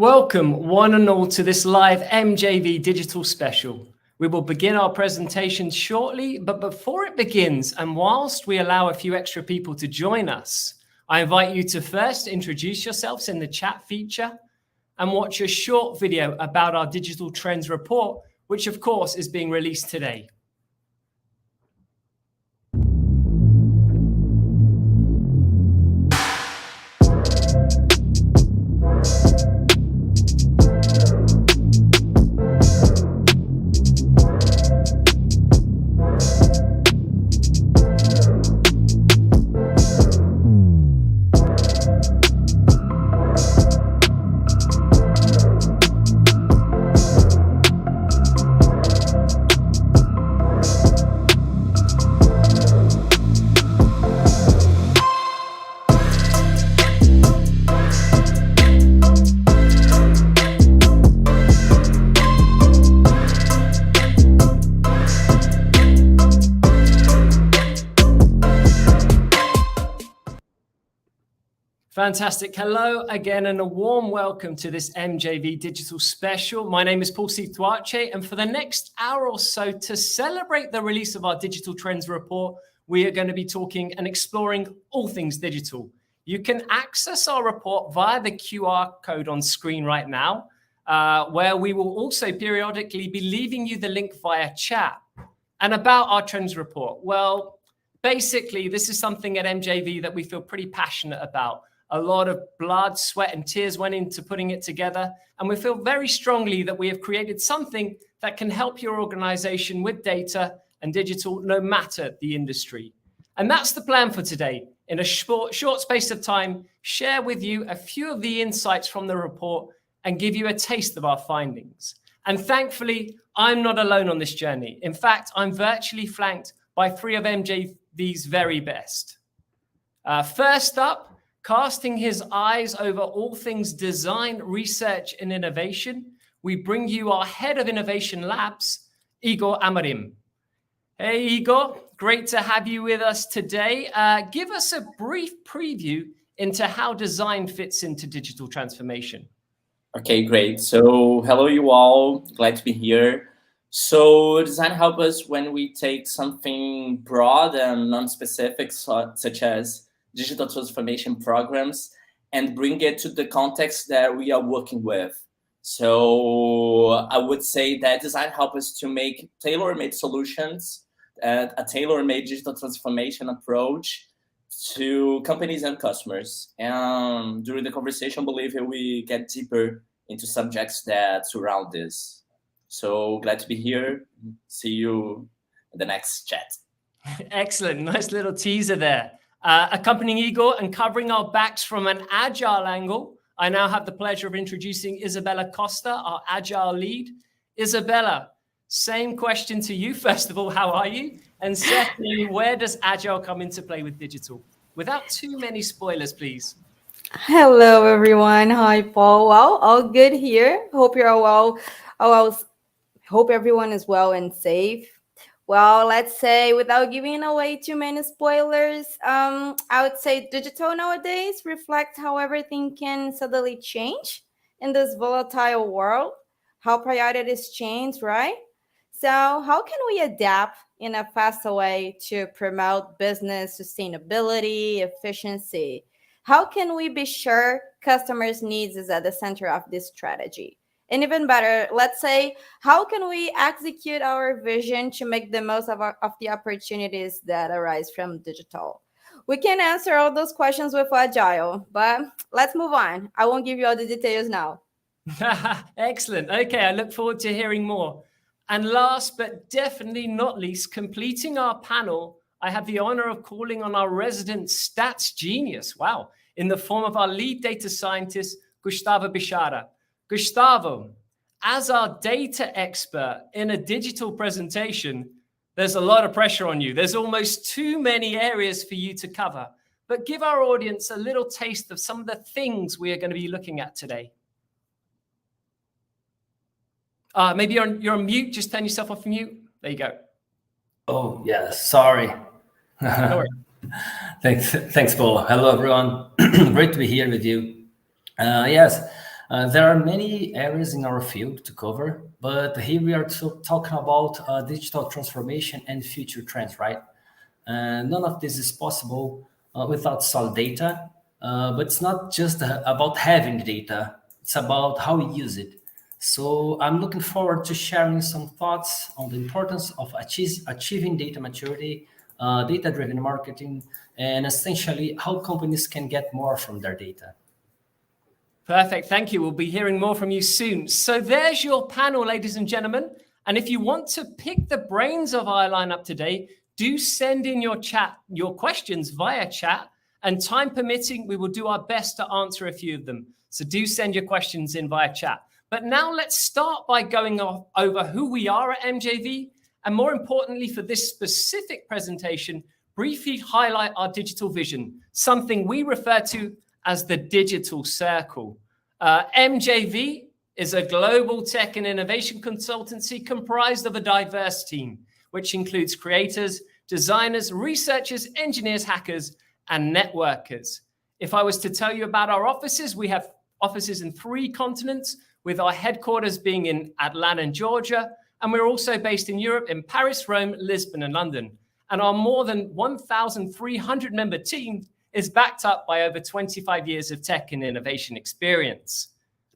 Welcome one and all to this live MJV digital special. We will begin our presentation shortly, but before it begins, and whilst we allow a few extra people to join us, I invite you to first introduce yourselves in the chat feature and watch a short video about our digital trends report, which of course is being released today. Fantastic. Hello again and a warm welcome to this MJV digital special. My name is Paul Duarte, and for the next hour or so to celebrate the release of our digital trends report, we are going to be talking and exploring all things digital. You can access our report via the QR code on screen right now, where we will also periodically be leaving you the link via chat. And about our trends report, well, basically, this is something at MJV that we feel pretty passionate about. A lot of blood, sweat, and tears went into putting it together. And we feel very strongly that we have created something that can help your organization with data and digital, no matter the industry. And that's the plan for today. In a short space of time, share with you a few of the insights from the report and give you a taste of our findings. And thankfully, I'm not alone on this journey. In fact, I'm virtually flanked by three of MJV's very best. First up, casting his eyes over all things design, research, and innovation, we bring you our head of innovation labs, Igor Amorim. Hey, Igor, great to have you with us today. Give us a brief preview into how design fits into digital transformation. Okay, great. So hello, you all. Glad to be here. So design helps us when we take something broad and non-specific, such as digital transformation programs, and bring it to the context that we are working with. So I would say that design helps us to make tailor-made solutions, a tailor-made digital transformation approach to companies and customers. And during the conversation, I believe we get deeper into subjects that surround this. So glad to be here. See you in the next chat. Excellent. Nice little teaser there. Accompanying Igor and covering our backs from an Agile angle, I now have the pleasure of introducing Isabella Costa, our Agile lead. Isabella, same question to you. First of all, how are you? And secondly, where does Agile come into play with digital? Without too many spoilers, please. Hello, everyone. Hi, Paul. Well, all good here. Hope you're all well. Hope everyone is well and safe. Well, let's say without giving away too many spoilers, I would say digital nowadays reflect how everything can suddenly change in this volatile world, how priorities change, right? So how can we adapt in a faster way to promote business sustainability, efficiency? How can we be sure customers' needs is at the center of this strategy? And even better, let's say, how can we execute our vision to make the most of the opportunities that arise from digital? We can answer all those questions with Agile, but let's move on. I won't give you all the details now. Excellent. Okay, I look forward to hearing more. And last but definitely not least, completing our panel, I have the honor of calling on our resident stats genius, wow, in the form of our lead data scientist, Gustavo Bichara. Gustavo, as our data expert in a digital presentation, there's a lot of pressure on you. There's almost too many areas for you to cover. But give our audience a little taste of some of the things we are going to be looking at today. Maybe you're on mute. Just turn yourself off mute. There you go. Oh, yeah. Sorry. No Thanks, Paul. Hello, everyone. Great to be here with you. Yes, There are many areas in our field to cover, but here we are talking about digital transformation and future trends, right? None of this is possible without solid data, but it's not just about having data, it's about how we use it. So I'm looking forward to sharing some thoughts on the importance of achieving data maturity, data-driven marketing, and essentially how companies can get more from their data. Perfect. Thank you. We'll be hearing more from you soon. So there's your panel, ladies and gentlemen. And if you want to pick the brains of our lineup today, do send in your questions via chat. And time permitting, we will do our best to answer a few of them. So do send your questions in via chat. But now let's start by going over who we are at MJV. And more importantly, for this specific presentation, briefly highlight our digital vision, something we refer to as the digital circle. MJV is a global tech and innovation consultancy comprised of a diverse team, which includes creators, designers, researchers, engineers, hackers, and networkers. If I was to tell you about our offices, we have offices in 3 continents, with our headquarters being in Atlanta, Georgia, and we're also based in Europe in Paris, Rome, Lisbon, and London. And our more than 1,300 member team is backed up by over 25 years of tech and innovation experience.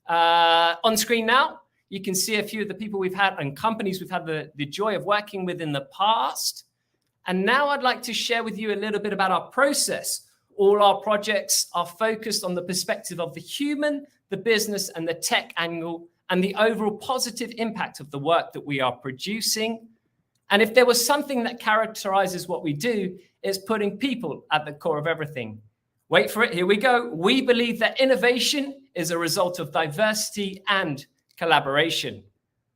On screen now, you can see a few of the people we've had and companies we've had the joy of working with in the past. And now I'd like to share with you a little bit about our process. All our projects are focused on the perspective of the human, the business, and the tech angle, and the overall positive impact of the work that we are producing. And if there was something that characterizes what we do, it's putting people at the core of everything. Wait for it, here we go. We believe that innovation is a result of diversity and collaboration.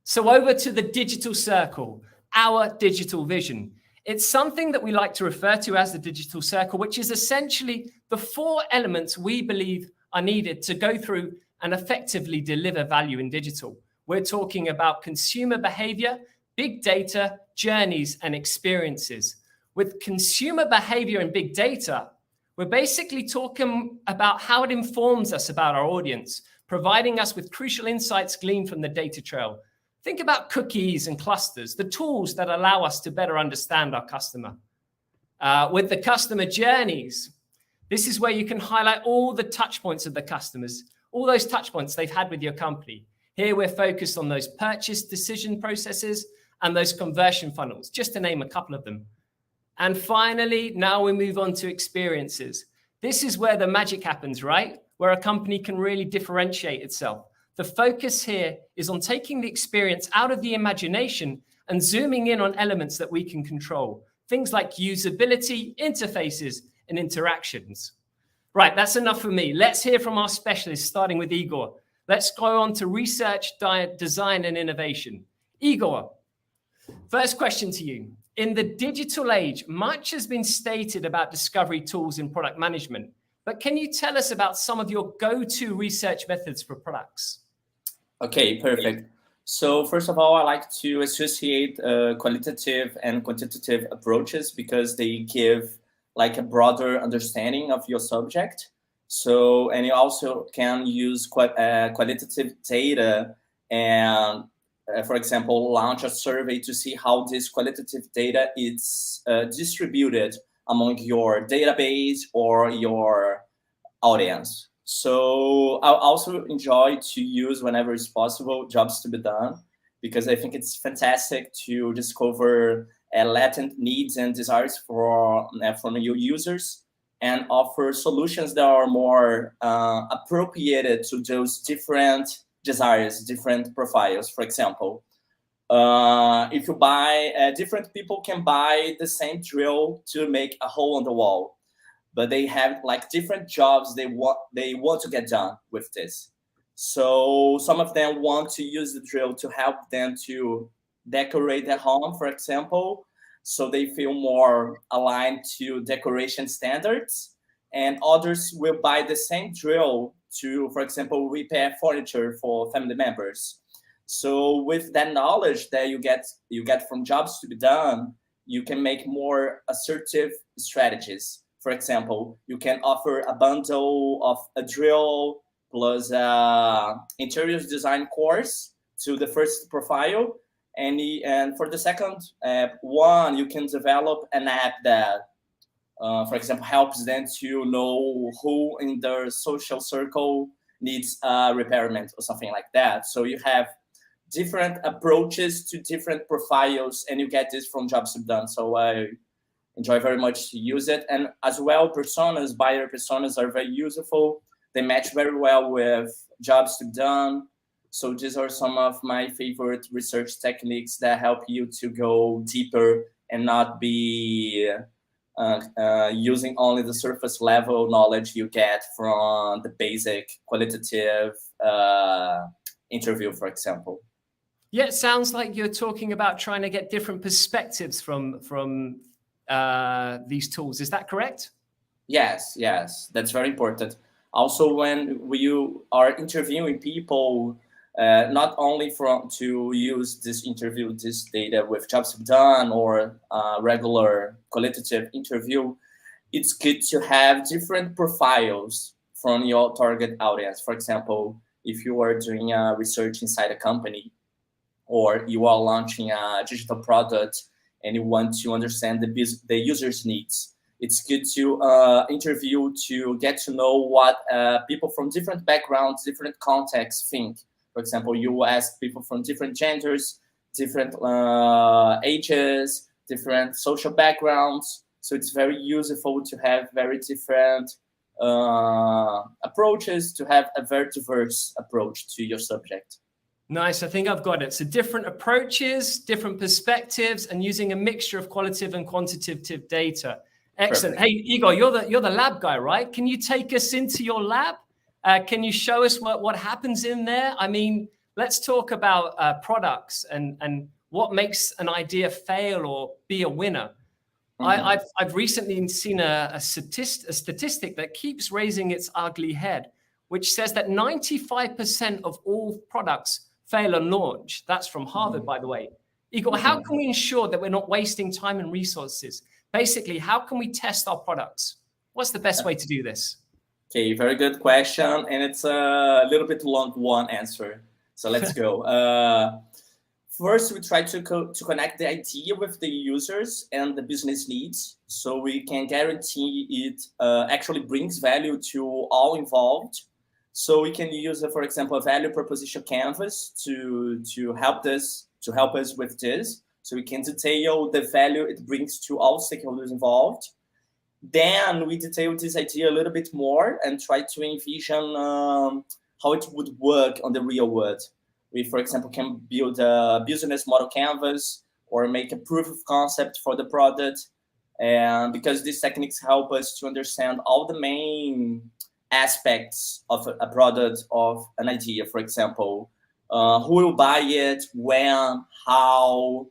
So over to the digital circle, our digital vision. It's something that we like to refer to as the digital circle, which is essentially the 4 elements we believe are needed to go through and effectively deliver value in digital. We're talking about consumer behavior, big data, journeys, and experiences. With consumer behavior and big data, we're basically talking about how it informs us about our audience, providing us with crucial insights gleaned from the data trail. Think about cookies and clusters, the tools that allow us to better understand our customer. With the customer journeys, this is where you can highlight all the touch points of the customers, all those touch points they've had with your company. Here we're focused on those purchase decision processes and those conversion funnels, just to name a couple of them. And finally, now we move on to experiences. This is where the magic happens, right? Where a company can really differentiate itself. The focus here is on taking the experience out of the imagination and zooming in on elements that we can control. Things like usability, interfaces, and interactions. Right, that's enough for me. Let's hear from our specialists, starting with Igor. Let's go on to research, design, and innovation. Igor, first question to you. In the digital age, much has been stated about discovery tools in product management, but can you tell us about some of your go-to research methods for products? Okay, perfect. So first of all, I like to associate qualitative and quantitative approaches because they give like a broader understanding of your subject. So, and you also can use qualitative data and for example, launch a survey to see how this qualitative data is distributed among your database or your audience. So I also enjoy to use, whenever it's possible, jobs to be done, because I think it's fantastic to discover latent needs and desires from your users and offer solutions that are more appropriated to those different desires, different profiles. For example, if you buy, different people can buy the same drill to make a hole on the wall, but they have like different jobs they want to get done with this. So some of them want to use the drill to help them to decorate their home, for example, so they feel more aligned to decoration standards. And others will buy the same drill to, for example, repair furniture for family members. So with that knowledge that you get from jobs to be done, you can make more assertive strategies. For example, you can offer a bundle of a drill plus interior design course to the first profile. And for the second one, you can develop an app that, for example, helps them to know who in their social circle needs repairment or something like that. So you have different approaches to different profiles, and you get this from Jobs to be Done. So I enjoy very much to use it. And as well, personas, buyer personas are very useful. They match very well with Jobs to be Done. So these are some of my favorite research techniques that help you to go deeper and not be using only the surface level knowledge you get from the basic qualitative interview, for example. Yeah, it sounds like you're talking about trying to get different perspectives from these tools. Is that correct? Yes, that's very important. Also, when you are interviewing people, not only to use this data with Jobs to be Done or regular qualitative interview, it's good to have different profiles from your target audience. For example, if you are doing research inside a company, or you are launching a digital product and you want to understand the user's needs, it's good to interview to get to know what people from different backgrounds, different contexts think. For example, you ask people from different genders, different ages, different social backgrounds. So it's very useful to have very different approaches, to have a very diverse approach to your subject. Nice. I think I've got it. So different approaches, different perspectives, and using a mixture of qualitative and quantitative data. Excellent. Perfect. Hey, Igor, you're the lab guy, right? Can you take us into your lab? Can you show us what happens in there? I mean, let's talk about products and what makes an idea fail or be a winner. Mm-hmm. I've recently seen a statistic that keeps raising its ugly head, which says that 95% of all products fail on launch. That's from Harvard, by the way. Igor, how can we ensure that we're not wasting time and resources? Basically, how can we test our products? What's the best way to do this? Okay, very good question. And it's a little bit long one answer. So let's go. First, we try to connect the idea with the users and the business needs. So we can guarantee it actually brings value to all involved. So we can use, for example, a value proposition canvas to help us with this. So we can detail the value it brings to all stakeholders involved. Then we detail this idea a little bit more and try to envision how it would work on the real world. We, for example, can build a business model canvas or make a proof of concept for the product. And because these techniques help us to understand all the main aspects of a product, of an idea, for example, who will buy it, when, how.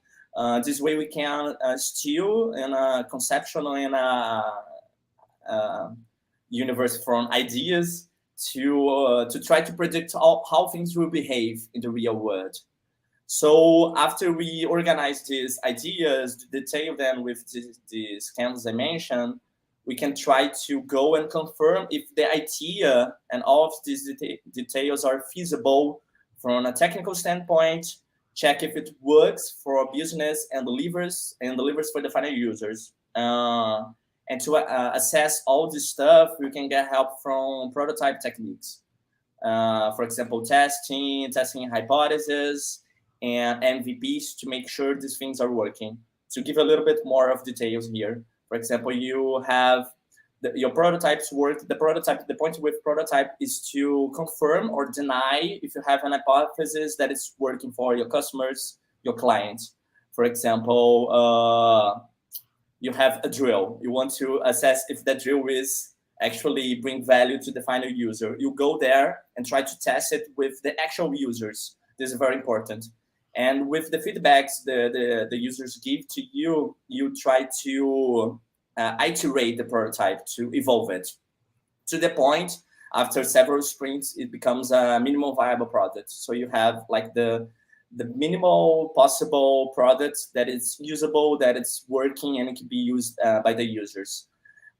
This way we can steal in a conceptual in a universe from ideas to try to predict how things will behave in the real world. So after we organize these ideas, detail them with these canvas I mentioned, we can try to go and confirm if the idea and all of these details are feasible from a technical standpoint, check if it works for business and delivers for the final users. And to assess all this stuff, we can get help from prototype techniques. For example, testing hypotheses, and MVPs to make sure these things are working. To give a little bit more of details here. For example, you have your prototypes work. The point with prototype is to confirm or deny if you have an hypothesis that it's working for your customers, your clients. For example, you have a drill. You want to assess if that drill is actually bring value to the final user. You go there and try to test it with the actual users. This is very important. And with the feedbacks the users give to you, you try to iterate the prototype to evolve it to the point after several sprints it becomes a minimal viable product. So you have like the minimal possible product that is usable, that it's working and it can be used by the users.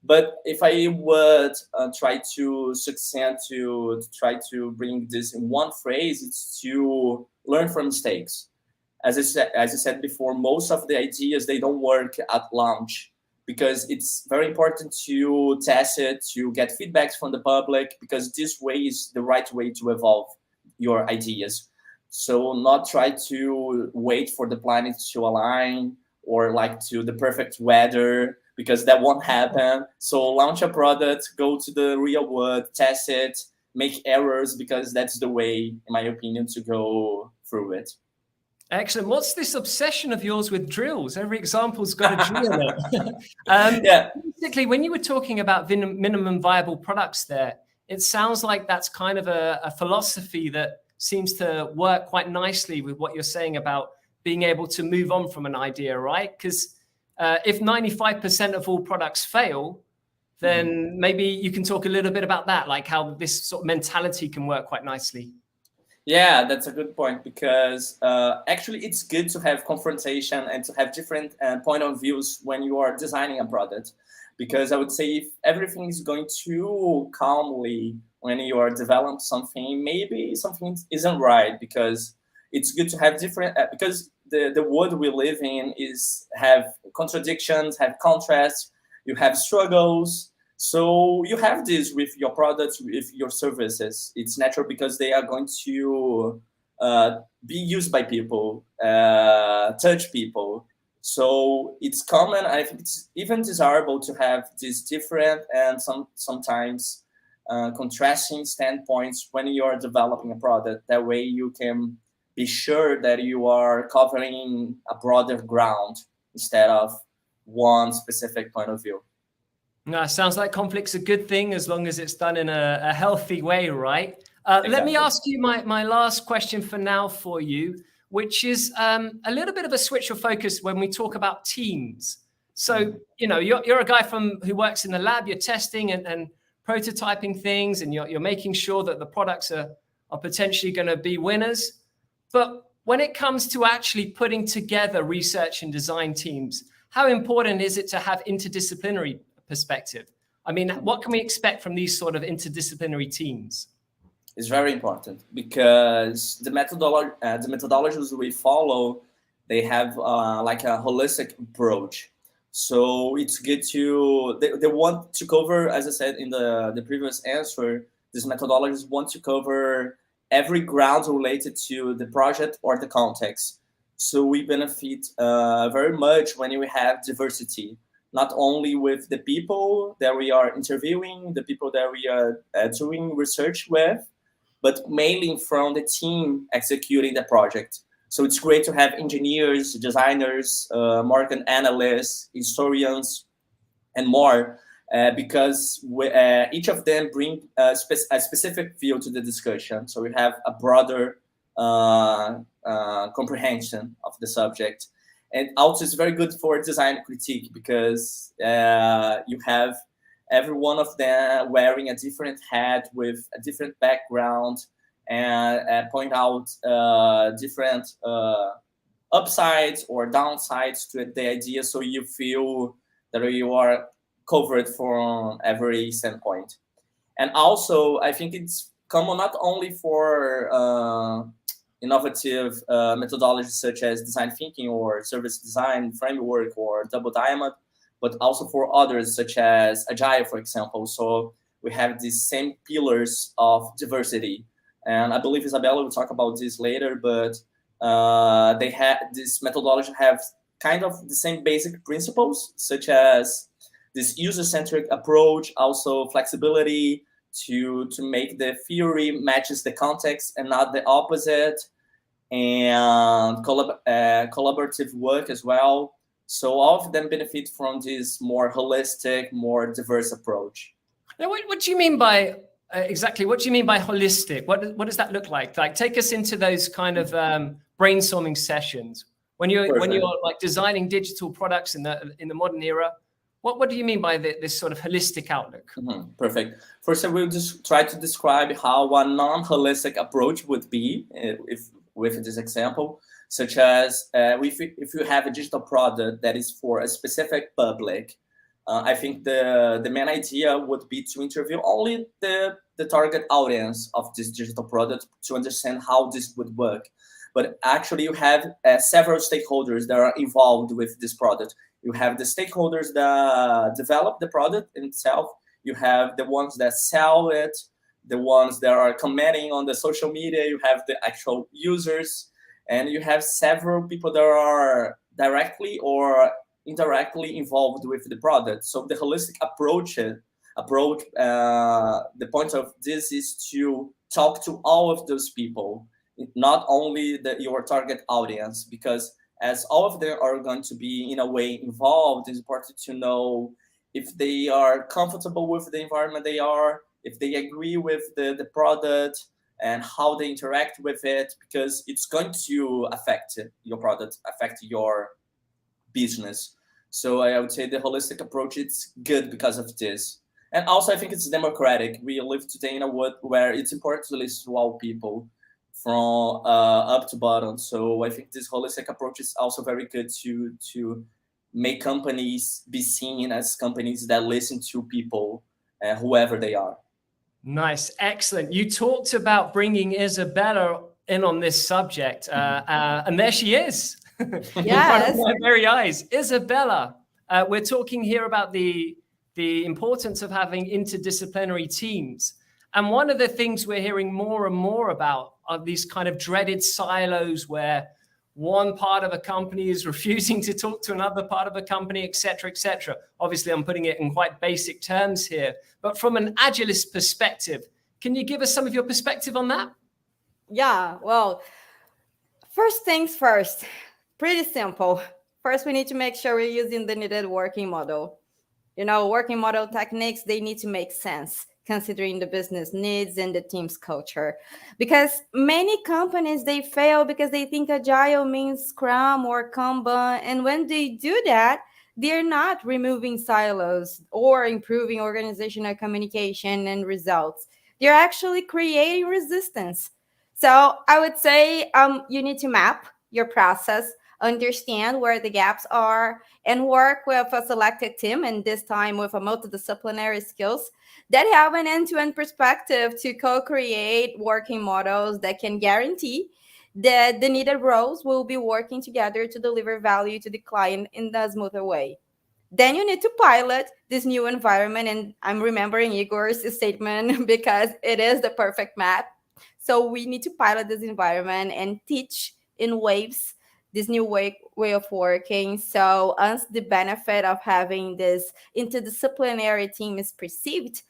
But if I would try to succeed to try to bring this in one phrase, it's to learn from mistakes. As I said before, most of the ideas, they don't work at launch, because it's very important to test it, to get feedbacks from the public, because this way is the right way to evolve your ideas. So not try to wait for the planet to align or like to the perfect weather, because that won't happen. So launch a product, go to the real world, test it, make errors, because that's the way, in my opinion, to go through it. Excellent. What's this obsession of yours with drills? Every example's got a drill in it. Yeah. Basically, when you were talking about minimum viable products there, it sounds like that's kind of a philosophy that seems to work quite nicely with what you're saying about being able to move on from an idea, right? Because if 95% of all products fail, then maybe you can talk a little bit about that, like how this sort of mentality can work quite nicely. Yeah, that's a good point, because actually it's good to have confrontation and to have different point of views when you are designing a product. Because I would say if everything is going too calmly when you are developing something, maybe something isn't right, because it's good to have different, because the world we live in have contradictions, have contrasts, you have struggles. So you have this with your products, with your services. It's natural, because they are going to be used by people, touch people. So it's common. I think it's even desirable to have these different and sometimes contrasting standpoints when you are developing a product. That way you can be sure that you are covering a broader ground instead of one specific point of view. No, sounds like conflict's a good thing as long as it's done in a healthy way, right? Exactly. Let me ask you my last question for now for you, which is a little bit of a switch of focus when we talk about teams. So, you're a guy who works in the lab, you're testing and prototyping things, and you're making sure that the products are potentially going to be winners. But when it comes to actually putting together research and design teams, how important is it to have interdisciplinary perspective? I mean, what can we expect from these sort of interdisciplinary teams? It's very important, because the methodologies we follow, they have like a holistic approach. So it's good they want to cover, as I said in the previous answer, these methodologies want to cover every ground related to the project or the context. So we benefit very much when we have diversity, not only with the people that we are interviewing, the people that we are doing research with, but mainly from the team executing the project. So it's great to have engineers, designers, market analysts, historians, and more, because each of them bring a specific field to the discussion. So we have a broader comprehension of the subject. And also it's very good for design critique, because you have every one of them wearing a different hat with a different background, and point out different upsides or downsides to the idea, so you feel that you are covered from every standpoint. And also, I think it's common not only for innovative methodologies such as design thinking or service design framework or double diamond, but also for others such as Agile, for example. So we have these same pillars of diversity. And I believe Isabella will talk about this later, but this methodology have kind of the same basic principles, such as this user-centric approach, also flexibility to make the theory matches the context and not the opposite, and collaborative work as well. So all of them benefit from this more holistic, more diverse approach. Now, what do you mean by exactly? What do you mean by holistic? What does that look like? Like, take us into those kind of brainstorming sessions when you're like designing digital products in the modern era. What do you mean by this sort of holistic outlook? Mm-hmm. Perfect. First, I will just try to describe how a non-holistic approach would be, with this example, such as if you have a digital product that is for a specific public, I think the main idea would be to interview only the target audience of this digital product to understand how this would work. But actually, you have several stakeholders that are involved with this product. You have the stakeholders that develop the product itself. You have the ones that sell it, the ones that are commenting on the social media. You have the actual users, and you have several people that are directly or indirectly involved with the product. So the holistic approach, the point of this is to talk to all of those people, not only your target audience, because as all of them are going to be in a way involved, it's important to know if they are comfortable with the environment they are, if they agree with the product and how they interact with it, because it's going to affect your product, affect your business. So I would say the holistic approach is good because of this. And also I think it's democratic. We live today in a world where it's important to listen to all people from up to bottom. So I think this holistic approach is also very good to make companies be seen as companies that listen to people, whoever they are. Nice, excellent. You talked about bringing Isabella in on this subject, and there she is. Yes. In front of my very eyes. Isabella, we're talking here about the importance of having interdisciplinary teams. And one of the things we're hearing more and more about are these kind of dreaded silos where one part of a company is refusing to talk to another part of a company, et cetera, et cetera. Obviously, I'm putting it in quite basic terms here. But from an Agilist perspective, can you give us some of your perspective on that? Yeah, well, first things first, pretty simple. First, we need to make sure we're using the needed working model. Working model techniques, they need to make sense considering the business needs and the team's culture. Because many companies, they fail because they think Agile means Scrum or Kanban. And when they do that, they're not removing silos or improving organizational communication and results. They're actually creating resistance. So I would say you need to map your process, understand where the gaps are, and work with a selected team, and this time with a multidisciplinary skills that have an end-to-end perspective to co-create working models that can guarantee that the needed roles will be working together to deliver value to the client in a smoother way. Then you need to pilot this new environment, and I'm remembering Igor's statement because it is the perfect map. So we need to pilot this environment and teach in waves this new way of working. So once the benefit of having this interdisciplinary team is perceived,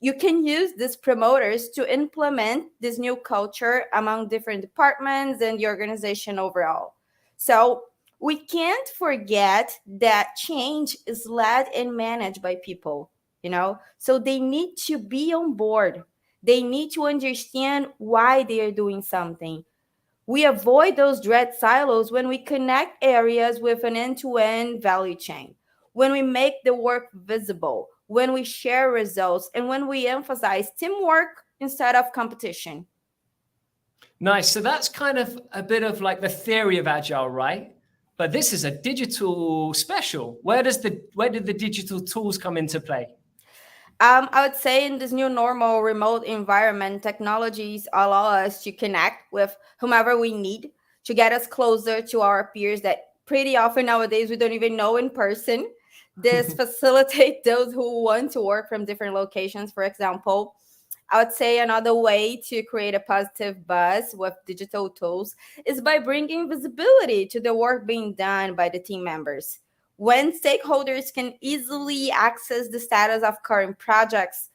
you can use these promoters to implement this new culture among different departments and the organization overall. So we can't forget that change is led and managed by people, so they need to be on board. They need to understand why they are doing something. We avoid those dread silos when we connect areas with an end-to-end value chain, when we make the work visible, when we share results, and when we emphasize teamwork instead of competition. Nice. So that's kind of a bit of like the theory of Agile, right? But this is a digital special. Where did the digital tools come into play? I would say in this new normal remote environment, technologies allow us to connect with whomever we need to get us closer to our peers that pretty often nowadays we don't even know in person. This facilitates those who want to work from different locations. For example, I would say another way to create a positive buzz with digital tools is by bringing visibility to the work being done by the team members. When stakeholders can easily access the status of current projects,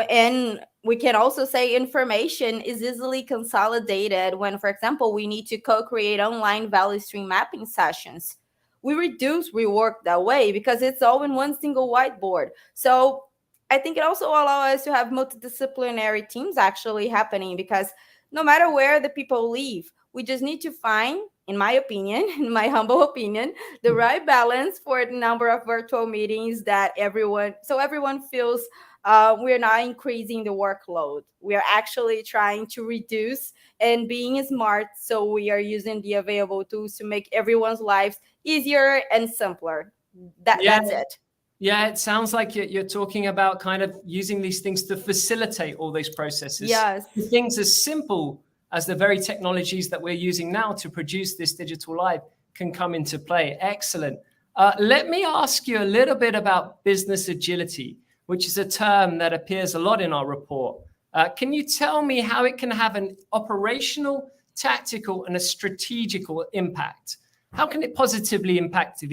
and we can also say information is easily consolidated when, for example, we need to co-create online value stream mapping sessions. We reduce rework that way because it's all in one single whiteboard. So I think it also allows us to have multidisciplinary teams actually happening, because no matter where the people live, we just need to find, in my opinion, in my humble opinion, the right balance for the number of virtual meetings that everyone feels we're not increasing the workload. We are actually trying to reduce and being smart. So we are using the available tools to make everyone's lives easier and simpler. That's it. Yeah, it sounds like you're talking about kind of using these things to facilitate all those processes. Yes. Things as simple as the very technologies that we're using now to produce this digital live can come into play. Excellent. Let me ask you a little bit about business agility, which is a term that appears a lot in our report. Can you tell me how it can have an operational, tactical, and a strategical impact? How can it positively impact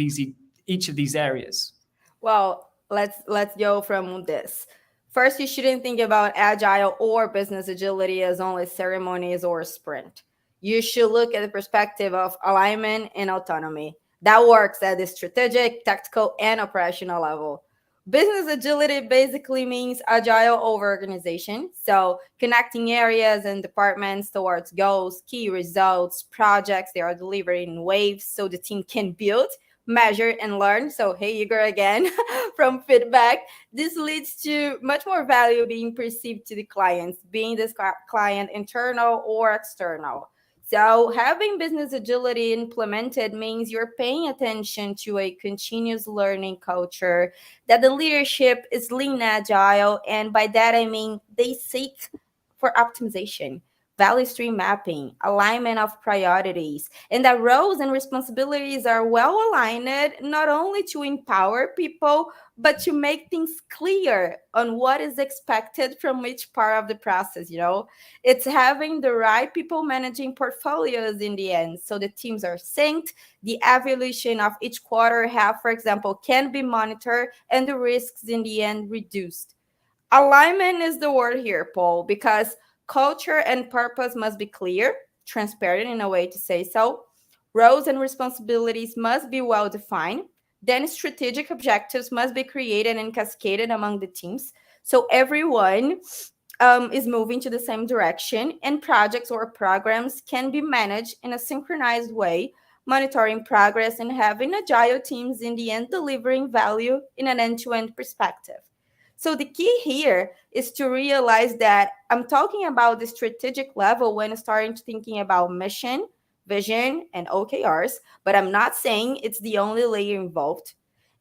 each of these areas? Well, let's go from this. First, you shouldn't think about agile or business agility as only ceremonies or sprint. You should look at the perspective of alignment and autonomy. That works at the strategic, tactical, and operational level. Business agility basically means agile over organization. So connecting areas and departments towards goals, key results, projects they are delivering in waves so the team can build, measure, and learn. So, hey, Igor again, from feedback. This leads to much more value being perceived to the clients, being this client internal or external. So having business agility implemented means you're paying attention to a continuous learning culture, that the leadership is lean agile. And by that, I mean they seek for optimization, value stream mapping, alignment of priorities, and that roles and responsibilities are well aligned, not only to empower people, but to make things clear on what is expected from each part of the process. It's having the right people managing portfolios in the end. So the teams are synced, the evolution of each quarter half, for example, can be monitored, and the risks in the end reduced. Alignment is the word here, Paul, because culture and purpose must be clear, transparent in a way to say so. Roles and responsibilities must be well defined. Then strategic objectives must be created and cascaded among the teams. So everyone is moving to the same direction, and projects or programs can be managed in a synchronized way, monitoring progress and having agile teams in the end delivering value in an end-to-end perspective. So the key here is to realize that I'm talking about the strategic level when starting to thinking about mission, vision, and OKRs, but I'm not saying it's the only layer involved.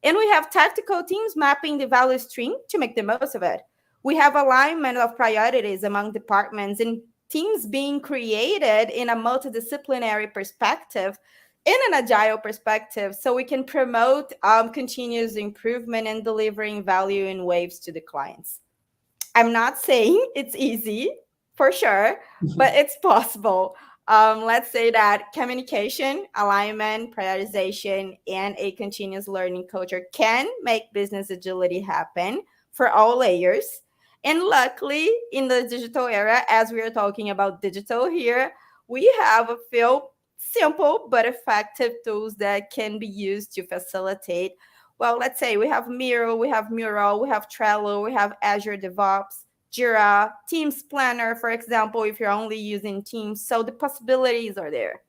And we have tactical teams mapping the value stream to make the most of it. We have alignment of priorities among departments and teams being created in a multidisciplinary perspective, in an agile perspective, so we can promote continuous improvement and delivering value in waves to the clients. I'm not saying it's easy, for sure, but it's possible. Let's say that communication, alignment, prioritization, and a continuous learning culture can make business agility happen for all layers. And luckily, in the digital era, as we are talking about digital here, we have a few simple but effective tools that can be used to facilitate. Well, let's say we have Miro, we have Mural, we have Trello, we have Azure DevOps, Jira, Teams Planner, for example, if you're only using Teams. So the possibilities are there.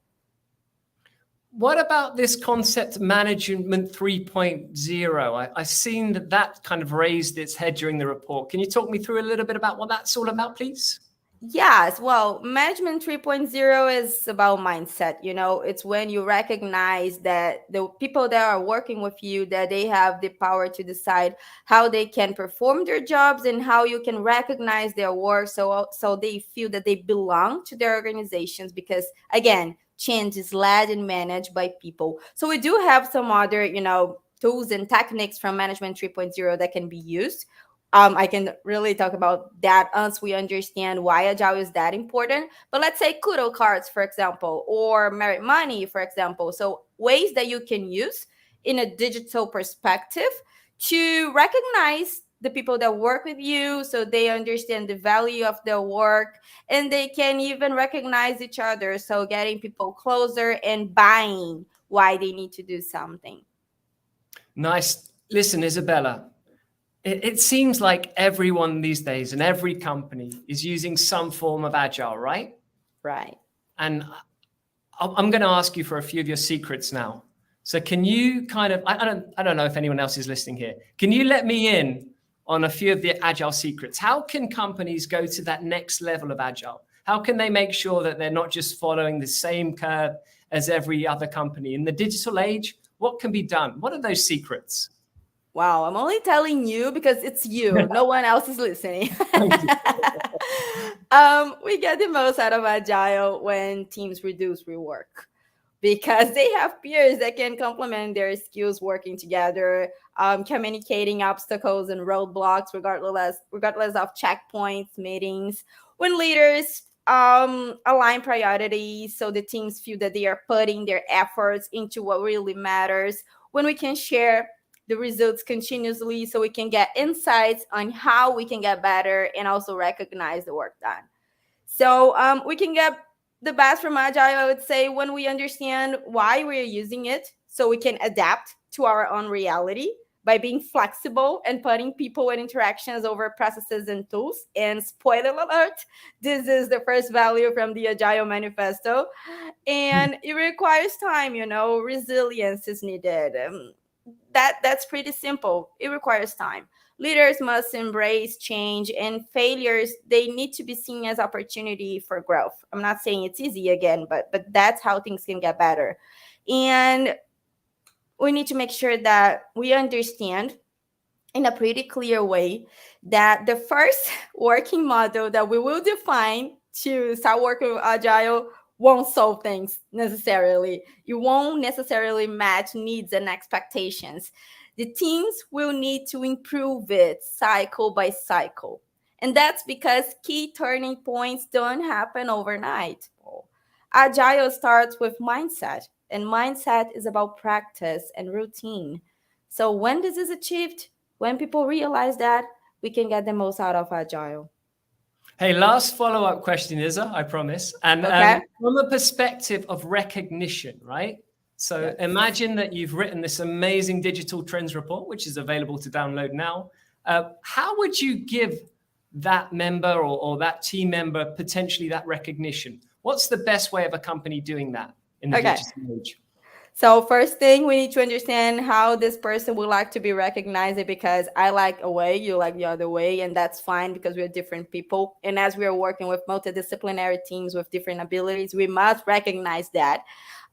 What about this concept management 3.0? I've seen that kind of raised its head during the report. Can you talk me through a little bit about what that's all about, please? Yes, well, management 3.0 is about mindset. It's when you recognize that the people that are working with you, that they have the power to decide how they can perform their jobs and how you can recognize their work so they feel that they belong to their organizations, because again, change is led and managed by people. So we do have some other, tools and techniques from management 3.0 that can be used. I can really talk about that once we understand why Agile is that important. But let's say kudo cards, for example, or merit money, for example. So ways that you can use in a digital perspective to recognize the people that work with you so they understand the value of their work, and they can even recognize each other. So getting people closer and buying why they need to do something. Nice. Listen, Isabella, it seems like everyone these days and every company is using some form of Agile, right? Right. And I'm going to ask you for a few of your secrets now. So can you kind of, I don't know if anyone else is listening here. Can you let me in on a few of the Agile secrets? How can companies go to that next level of Agile? How can they make sure that they're not just following the same curve as every other company? In the digital age, what can be done? What are those secrets? Wow, I'm only telling you because it's you. No one else is listening. We get the most out of Agile when teams reduce rework because they have peers that can complement their skills working together, communicating obstacles and roadblocks regardless of checkpoints, meetings. When leaders align priorities so the teams feel that they are putting their efforts into what really matters, when we can share the results continuously so we can get insights on how we can get better and also recognize the work done. So we can get the best from Agile, I would say, when we understand why we're using it so we can adapt to our own reality by being flexible and putting people and interactions over processes and tools. And spoiler alert, this is the first value from the Agile Manifesto. And it requires time, resilience is needed. That's pretty simple. It requires time. Leaders must embrace change, and failures, they need to be seen as opportunity for growth. I'm not saying it's easy again, but that's how things can get better. And we need to make sure that we understand in a pretty clear way that the first working model that we will define to start working with Agile won't solve things necessarily. It won't necessarily match needs and expectations. The teams will need to improve it cycle by cycle. And that's because key turning points don't happen overnight. Agile starts with mindset, and mindset is about practice and routine. So when this is achieved, when people realize that, we can get the most out of Agile. Hey, last follow-up question, Isa, I promise. And okay. From the perspective of recognition, right? So yes. Imagine that you've written this amazing digital trends report, which is available to download now. How would you give that member or that team member potentially that recognition? What's the best way of a company doing that in the digital age? So first thing, we need to understand how this person would like to be recognized, because I like a way, you like the other way, and that's fine because we're different people. And as we are working with multidisciplinary teams with different abilities, we must recognize that.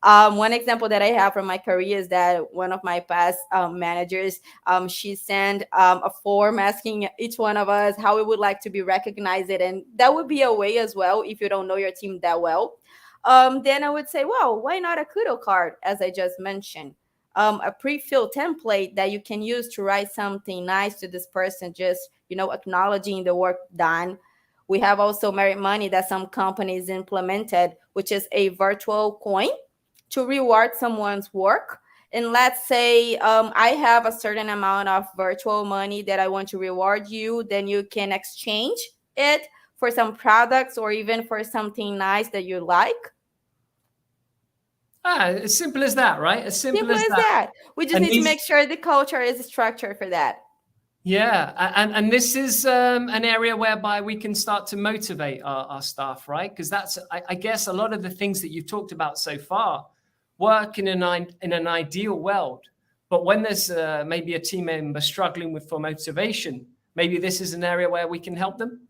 One example that I have from my career is that one of my past managers, she sent a form asking each one of us how we would like to be recognized. And that would be a way as well if you don't know your team that well. Then I would say, well, why not a kudo card, as I just mentioned? A pre-filled template that you can use to write something nice to this person, just, acknowledging the work done. We have also merit money that some companies implemented, which is a virtual coin to reward someone's work. And let's say I have a certain amount of virtual money that I want to reward you, then you can exchange it for some products or even for something nice that you like. As simple as that, right? As simple as that. We just need to make sure the culture is structured for that. Yeah, and this is an area whereby we can start to motivate our staff, right? Because that's, I guess, a lot of the things that you've talked about so far work in an ideal world. But when there's maybe a team member struggling for motivation, maybe this is an area where we can help them.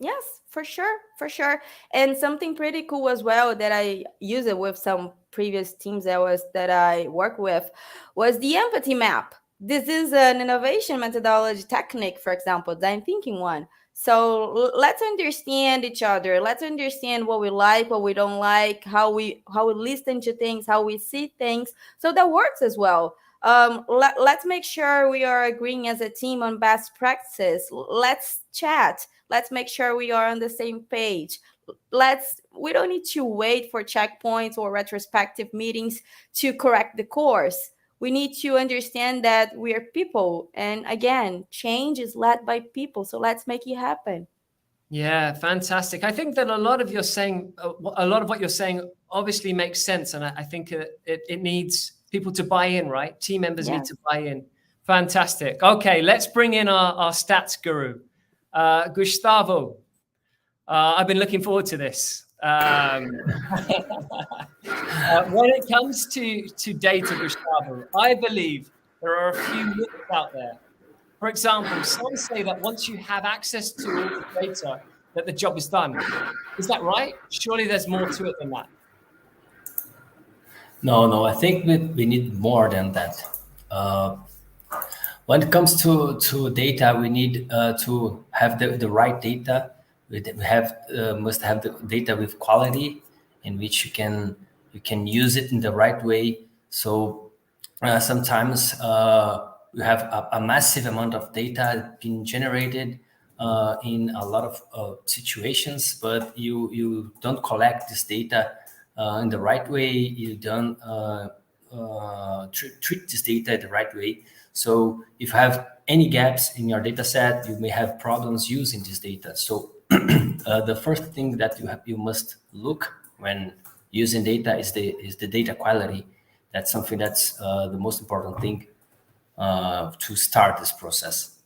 Yes, for sure. And something pretty cool as well that I use it with some previous teams that I work with was the empathy map. This is an innovation methodology technique, for example, design thinking one. So let's understand each other. Let's understand what we like, what we don't like, how we listen to things, how we see things. So that works as well. Let's make sure we are agreeing as a team on best practices. Let's chat. Let's make sure we are on the same page. We don't need to wait for checkpoints or retrospective meetings to correct the course. We need to understand that we are people. And again, change is led by people. So let's make it happen. Yeah, fantastic. I think that a lot of what you're saying obviously makes sense. And I think it needs people to buy in, right? Team members need to buy in. Fantastic. Okay, let's bring in our stats guru, Gustavo. I've been looking forward to this. When it comes to data, Gustavo, I believe there are a few myths out there. For example, some say that once you have access to all the data, that the job is done. Is that right? Surely there's more to it than that. No, I think we need more than that. When it comes to data, we need to have the right data. We must have the data with quality, in which you can use it in the right way. So sometimes we have a massive amount of data being generated in a lot of situations, but you don't collect this data in the right way. You don't treat this data the right way. So if you have any gaps in your data set, you may have problems using this data. So the first thing that you must look when using data is the data quality. That's something that's the most important thing to start this process.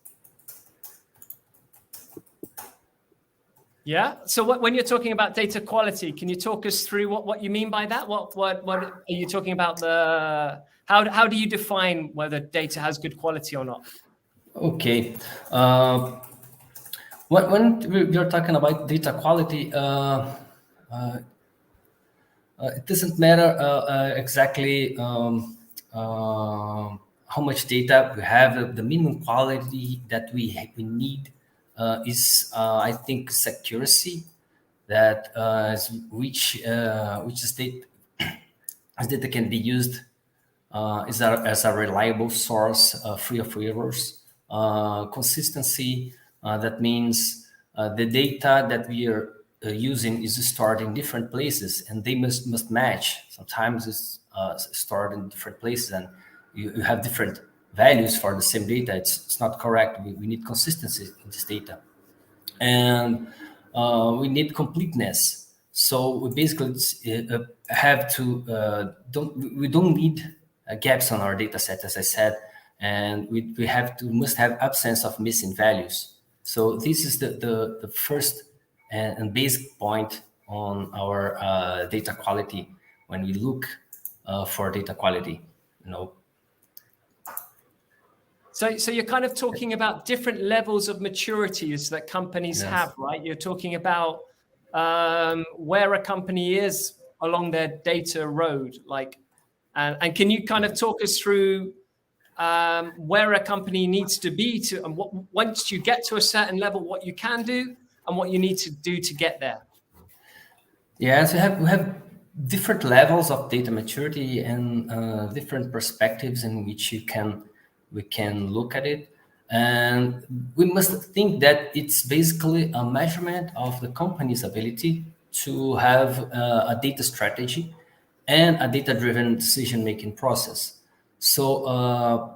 Yeah. So when you're talking about data quality, can you talk us through what you mean by that? What are you talking about? How do you define whether data has good quality or not? Okay. When we're talking about data quality, it doesn't matter exactly how much data we have. The minimum quality that we need is, I think, accuracy. That which state as data can be used as a reliable source, free of errors. Consistency, that means the data that we are using is stored in different places, and they must match. Sometimes it's stored in different places, and you have different values for the same data. It's not correct. We need consistency in this data. And we need completeness. So we basically have to we don't need gaps on our data set, as I said, and we must have absence of missing values. So this is the first and basic point on our data quality when we look for data quality. So you're kind of talking about different levels of maturities that companies Yes. have, right? You're talking about where a company is along their data road, and can you kind of talk us through where a company needs to be and once you get to a certain level, what you can do and what you need to do to get there? Yes, we have different levels of data maturity and different perspectives in which we can look at it. And we must think that it's basically a measurement of the company's ability to have a data strategy and a data-driven decision-making process. So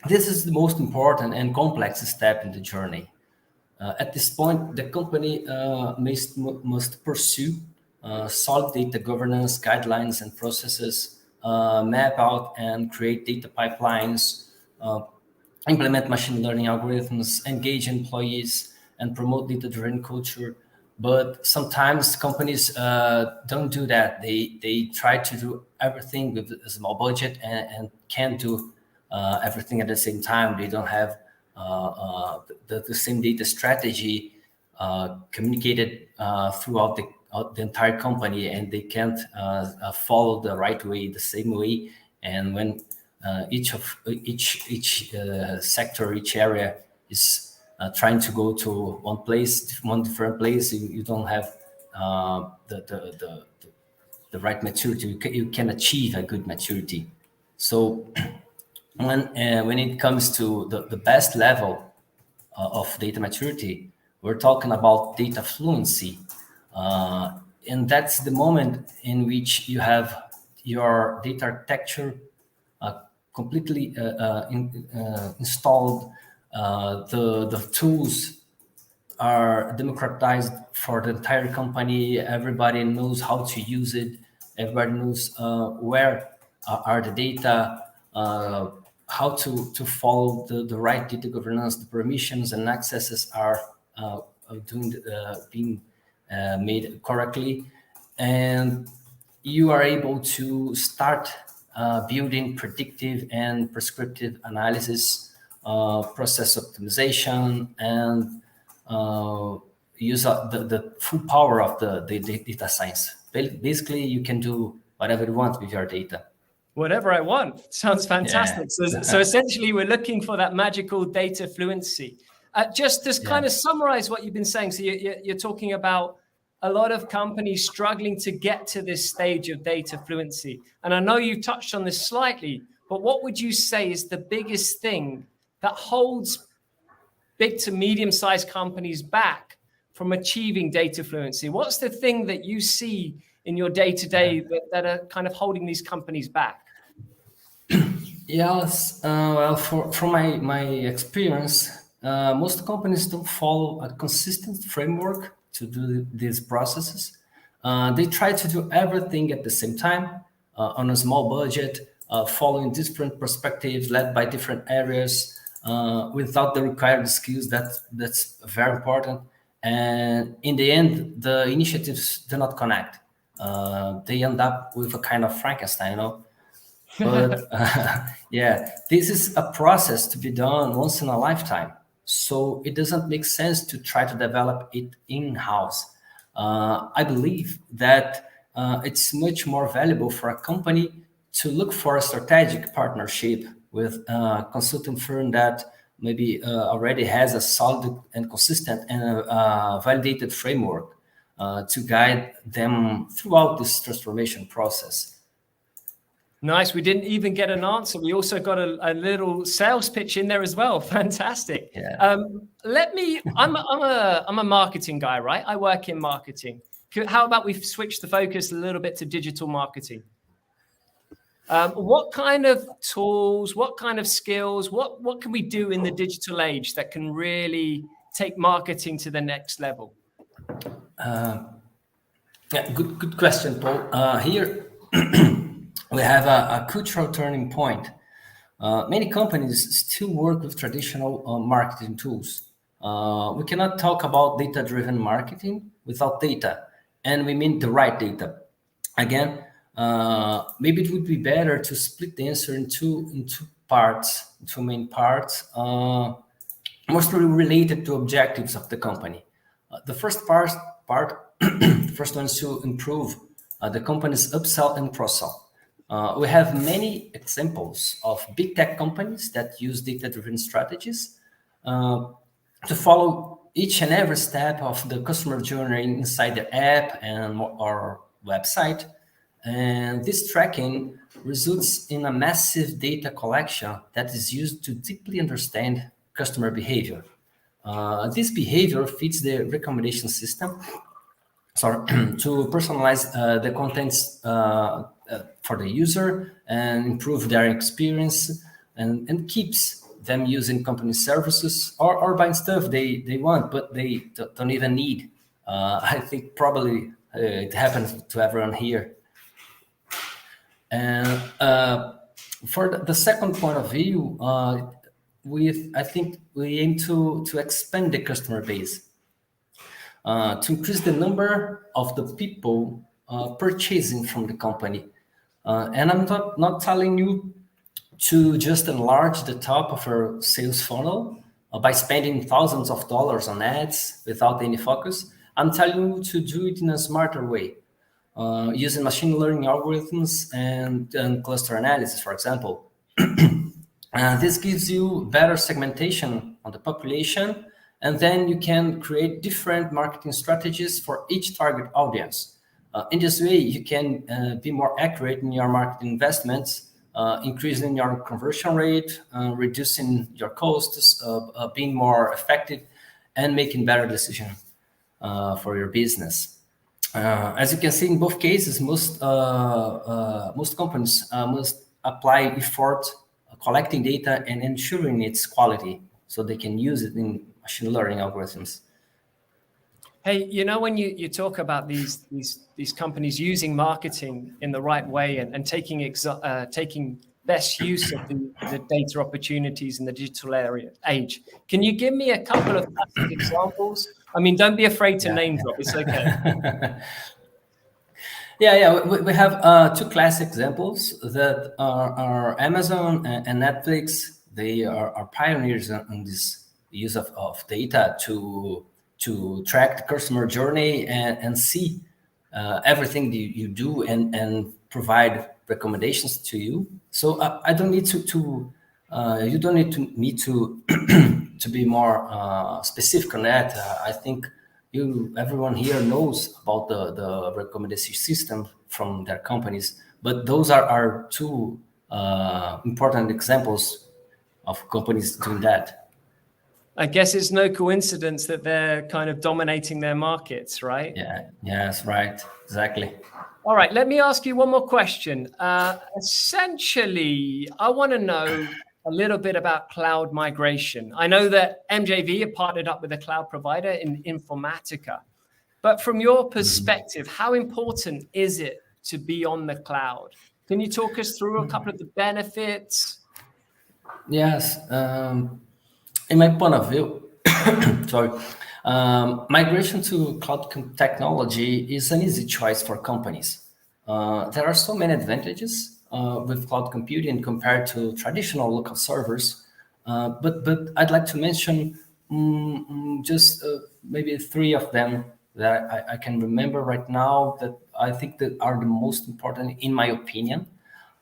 this is the most important and complex step in the journey. At this point, the company must pursue solid data governance guidelines and processes, map out and create data pipelines, implement machine learning algorithms, engage employees, and promote data-driven culture. But sometimes companies don't do that. They try to do everything with a small budget and can't do everything at the same time. They don't have the same data strategy communicated throughout the entire company, and they can't follow the right way, the same way. And when each sector, each area is trying to go to one different place, you don't have the right maturity. You can achieve a good maturity. So when it comes to the best level of data maturity, we're talking about data fluency. And that's the moment in which you have your data architecture completely installed. The tools are democratized for the entire company. Everybody knows how to use it. Everybody knows where are the data, how to follow the right data governance. The permissions and accesses are being made correctly, and you are able to start building predictive and prescriptive analysis, process optimization, and use the full power of the data science. Basically, you can do whatever you want with your data. Whatever I want. Sounds fantastic. Yeah. So essentially, we're looking for that magical data fluency. Just to kind of summarize what you've been saying. So you're talking about a lot of companies struggling to get to this stage of data fluency. And I know you touched on this slightly, but what would you say is the biggest thing that holds big to medium-sized companies back from achieving data fluency? What's the thing that you see in your day-to-day that are kind of holding these companies back? Yes, well, from my experience, most companies don't follow a consistent framework to do these processes. They try to do everything at the same time on a small budget, following different perspectives led by different areas without the required skills. That's very important. And in the end, the initiatives do not connect. They end up with a kind of Frankenstein, you know. But this is a process to be done once in a lifetime. So it doesn't make sense to try to develop it in-house. I believe that it's much more valuable for a company to look for a strategic partnership with a consulting firm that maybe already has a solid and consistent and validated framework to guide them throughout this transformation process. Nice. We didn't even get an answer. We also got a little sales pitch in there as well. Fantastic. Yeah. I'm a marketing guy, right? I work in marketing. How about we switch the focus a little bit to digital marketing? What kind of tools, what kind of skills, what can we do in the digital age that can really take marketing to the next level? Good question, Paul. Here we have a cultural turning point. Many companies still work with traditional marketing tools. We cannot talk about data-driven marketing without data, and we mean the right data. Again, maybe it would be better to split the answer into two main parts, mostly related to objectives of the company. The first part, the first one is to improve the company's upsell and cross-sell. We have many examples of big tech companies that use data-driven strategies to follow each and every step of the customer journey inside the app and our website. And this tracking results in a massive data collection that is used to deeply understand customer behavior. This behavior fits the recommendation system to personalize the contents for the user and improve their experience and keeps them using company services or buying stuff they want, but they don't even need. I think probably it happens to everyone here. And for the second point of view, I think we aim to expand the customer base, to increase the number of the people purchasing from the company. And I'm not telling you to just enlarge the top of our sales funnel by spending thousands of dollars on ads without any focus. I'm telling you to do it in a smarter way, using machine learning algorithms and cluster analysis, for example. This gives you better segmentation on the population, and then you can create different marketing strategies for each target audience. In this way, you can be more accurate in your marketing investments, increasing your conversion rate, reducing your costs, being more effective, and making better decisions for your business. As you can see, in both cases, most companies must apply effort collecting data and ensuring its quality so they can use it in machine learning algorithms. Hey, when you talk about these companies using marketing in the right way and taking best use of the data opportunities in the digital age, can you give me a couple of classic examples? I mean, don't be afraid to name drop. It's okay. We have two classic examples that are Amazon and Netflix. They are pioneers in this use of data to track the customer journey and see everything you do and provide recommendations to you. So I don't need to you don't need to to be more specific on that. I think everyone here knows about the recommendation system from their companies, but those are two important examples of companies doing that. I guess it's no coincidence that they're kind of dominating their markets, right? Yeah. Yes. Right. Exactly. All right. Let me ask you one more question. Essentially, I want to know a little bit about cloud migration. I know that MJV have partnered up with a cloud provider in Informatica, but from your perspective, how important is it to be on the cloud? Can you talk us through a couple of the benefits? Yes. In my point of view, sorry, migration to cloud technology is an easy choice for companies. There are so many advantages with cloud computing compared to traditional local servers, but I'd like to mention just maybe 3 of them that I can remember right now that I think that are the most important in my opinion.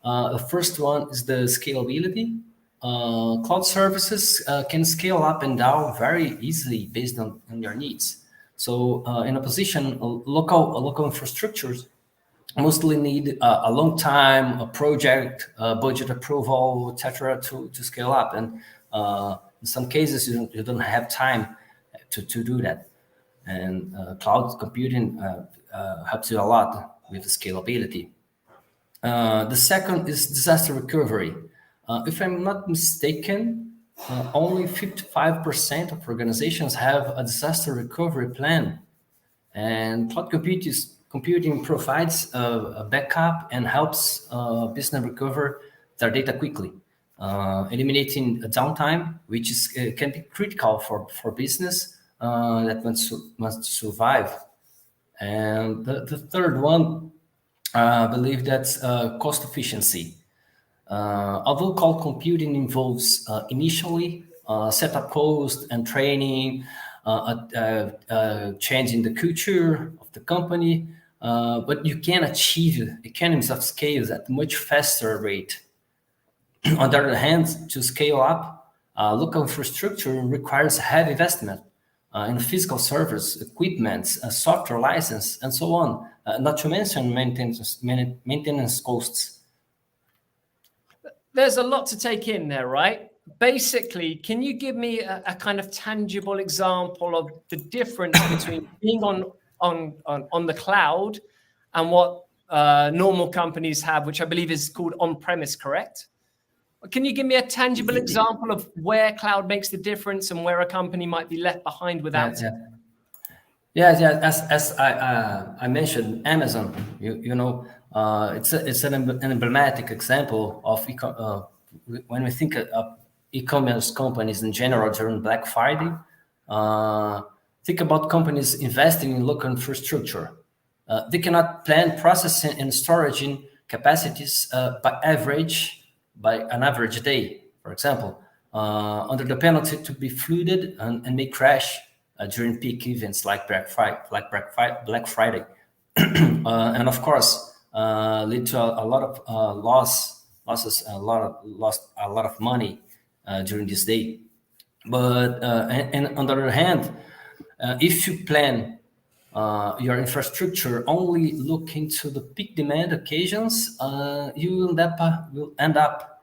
The first one is the scalability. Cloud services can scale up and down very easily based on your needs. So in a position, local infrastructures mostly need a long time, a project, budget approval, etc., to scale up. And in some cases, you don't have time to do that. And cloud computing helps you a lot with the scalability. The second is disaster recovery. If I'm not mistaken, only 55% of organizations have a disaster recovery plan. And cloud computing provides a backup and helps business recover their data quickly, eliminating downtime, which can be critical for business that must survive. And the third one, I believe that's cost efficiency. Although cloud computing involves initially setup cost and training, changing the culture of the company, but you can achieve economies of scale at a much faster rate. On the other hand, to scale up, local infrastructure requires heavy investment in physical servers, equipment, software license, and so on, not to mention maintenance costs. There's a lot to take in there, right? Basically, can you give me a kind of tangible example of the difference between being on the cloud and what normal companies have, which I believe is called on-premise, correct? Can you give me a tangible example of where cloud makes the difference and where a company might be left behind without it? Yeah. As I mentioned, Amazon. It's an emblematic example of when we think of e-commerce companies in general during Black Friday. Think about companies investing in local infrastructure. They cannot plan processing and storage capacities by an average day, for example, under the penalty to be flooded and may crash during peak events like Black Friday, and of course lead to a lot of losses, a lot of money during this day. But and on the other hand, if you plan your infrastructure only look into the peak demand occasions, you will end up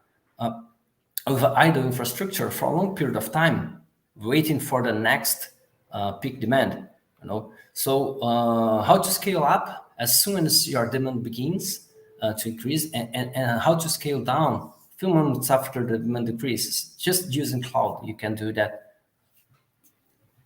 with idle infrastructure for a long period of time, waiting for the next peak demand. So how to scale up as soon as your demand begins to increase, and how to scale down a few months after the demand decreases. Just using cloud, you can do that.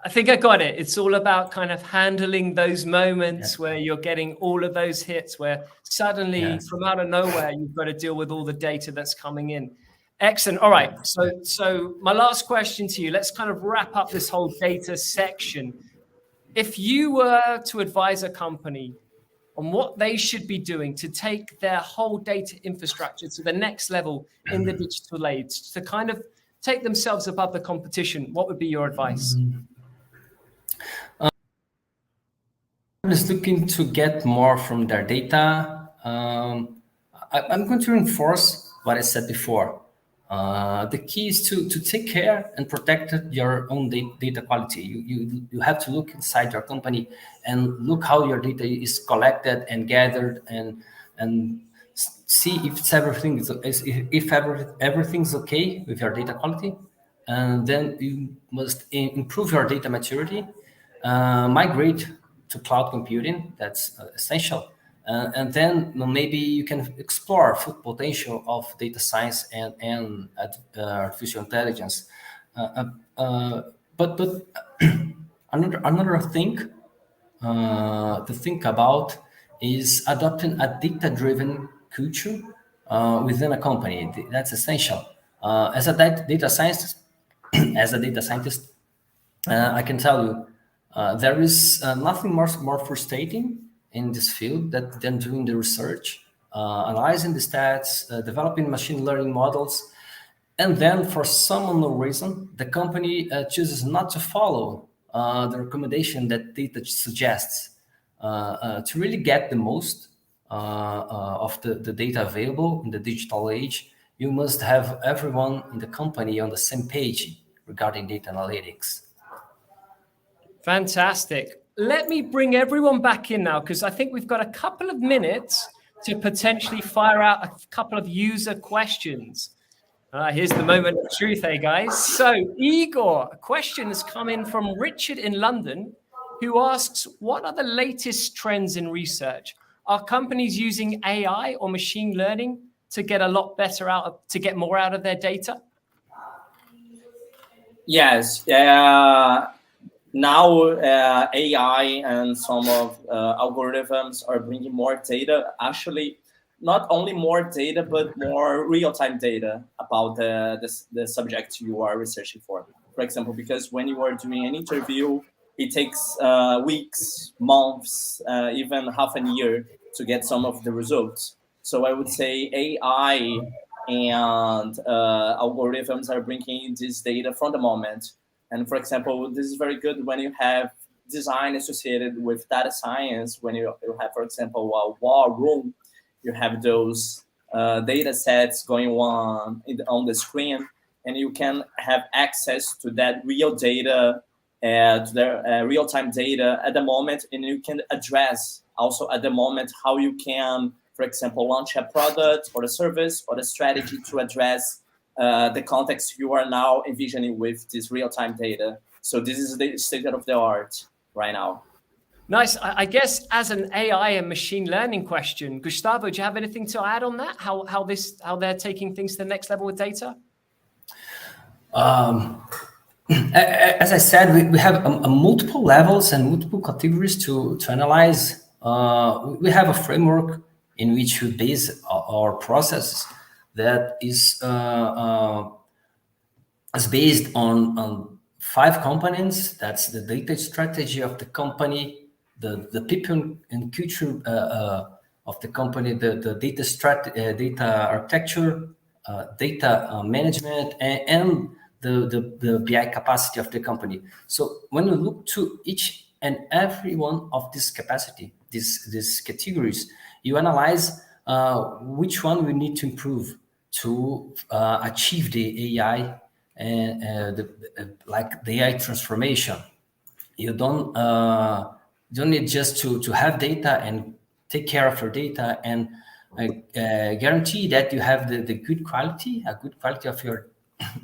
I think I got it. It's all about kind of handling those moments where you're getting all of those hits, where suddenly from out of nowhere, you've got to deal with all the data that's coming in. Excellent. All right. So my last question to you, let's kind of wrap up this whole data section. If you were to advise a company on what they should be doing to take their whole data infrastructure to the next level in the digital age, to kind of take themselves above the competition, what would be your advice? Is looking to get more from their data. I'm going to reinforce what I said before. The key is to take care and protect your own data quality. You have to look inside your company and look how your data is collected and gathered, and see if everything's okay with your data quality. And then you must improve your data maturity, migrate to cloud computing. That's essential. And then maybe you can explore full potential of data science and artificial intelligence. But another thing to think about is adopting a data-driven culture within a company. That's essential. As a data scientist, I can tell you there is nothing more frustrating in this field than doing the research, analyzing the stats, developing machine learning models, and then for some unknown reason, the company chooses not to follow the recommendation that data suggests. To really get the most of the data available in the digital age, you must have everyone in the company on the same page regarding data analytics. Fantastic. Let me bring everyone back in now, because I think we've got a couple of minutes to potentially fire out a couple of user questions. Here's the moment of truth, guys. So, Igor, a question has come in from Richard in London, who asks, what are the latest trends in research? Are companies using AI or machine learning to get a lot better to get more out of their data? Yes. Now AI and some of algorithms are bringing more data. Actually, not only more data, but more real-time data about the subject you are researching for. For example, because when you are doing an interview, it takes weeks, months, even half a year to get some of the results. So I would say AI and algorithms are bringing this data from the moment. And for example, this is very good when you have design associated with data science. When you have, for example, a war room, you have those data sets going on the screen, and you can have access to that real data, to their real-time data at the moment, and you can address also at the moment how you can, for example, launch a product or a service or a strategy to address the context you are now envisioning with this real-time data. So this is the state of the art right now. Nice. I guess as an AI and machine learning question, Gustavo, do you have anything to add on that? How they're taking things to the next level with data? As I said, we have multiple levels and multiple categories to analyze. We have a framework in which we base our processes that is based on 5 components. That's the data strategy of the company, the people and culture of the company, the data architecture, data management, and the BI capacity of the company. So when you look to each and every one of this capacity, these categories, you analyze which one we need to improve to achieve the AI and the AI transformation. You don't need just to have data and take care of your data and guarantee that you have a good quality of your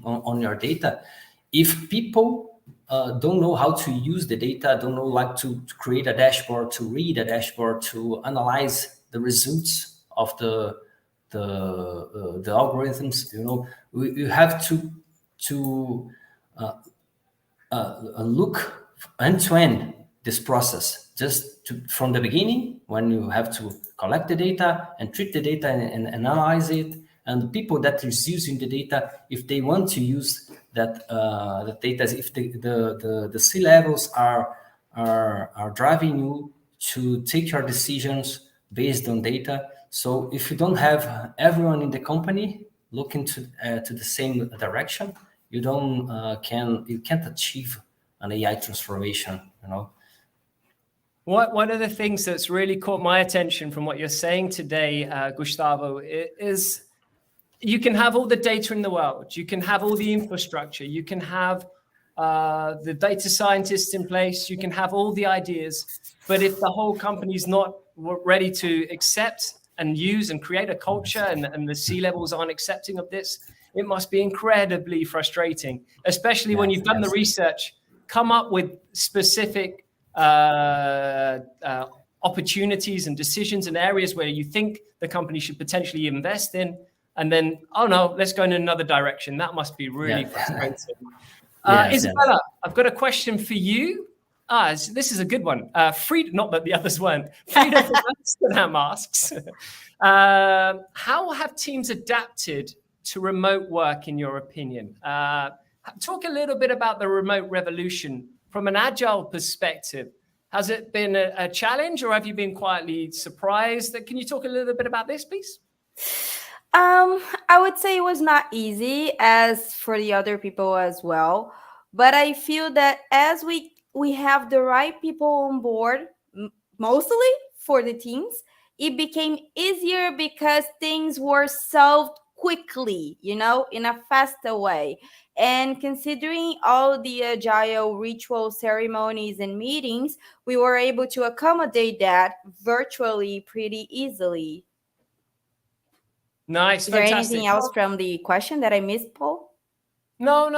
on your data. If people don't know how to use the data, don't know to create a dashboard, to read a dashboard, to analyze the results of the algorithms, you have to look end-to-end this process, from the beginning, when you have to collect the data and treat the data and analyze it, and the people that is using the data, if they want to use that the data, if the C-levels are driving you to take your decisions based on data. So if you don't have everyone in the company looking to the same direction, you can't achieve an AI transformation. One of the things that's really caught my attention from what you're saying today, Gustavo, is you can have all the data in the world. You can have all the infrastructure. You can have the data scientists in place. You can have all the ideas. But if the whole company's not ready to accept and use and create a culture, and the C-levels aren't accepting of this, it must be incredibly frustrating, especially when you've done the research, come up with specific opportunities and decisions and areas where you think the company should potentially invest in, and then, oh no, let's go in another direction. That must be really frustrating. Isabella, I've got a question for you. This is a good one. Not that the others weren't. Frida from Amsterdam asks, how have teams adapted to remote work, in your opinion? Talk a little bit about the remote revolution from an Agile perspective. Has it been a challenge, or have you been quietly surprised? Can you talk a little bit about this, please? I would say it was not easy, as for the other people as well. But I feel that as we have the right people on board, mostly for the teams, it became easier because things were solved quickly, in a faster way. And considering all the Agile ritual ceremonies and meetings, we were able to accommodate that virtually pretty easily. Nice. Is there anything else from the question that I missed, Paul? No.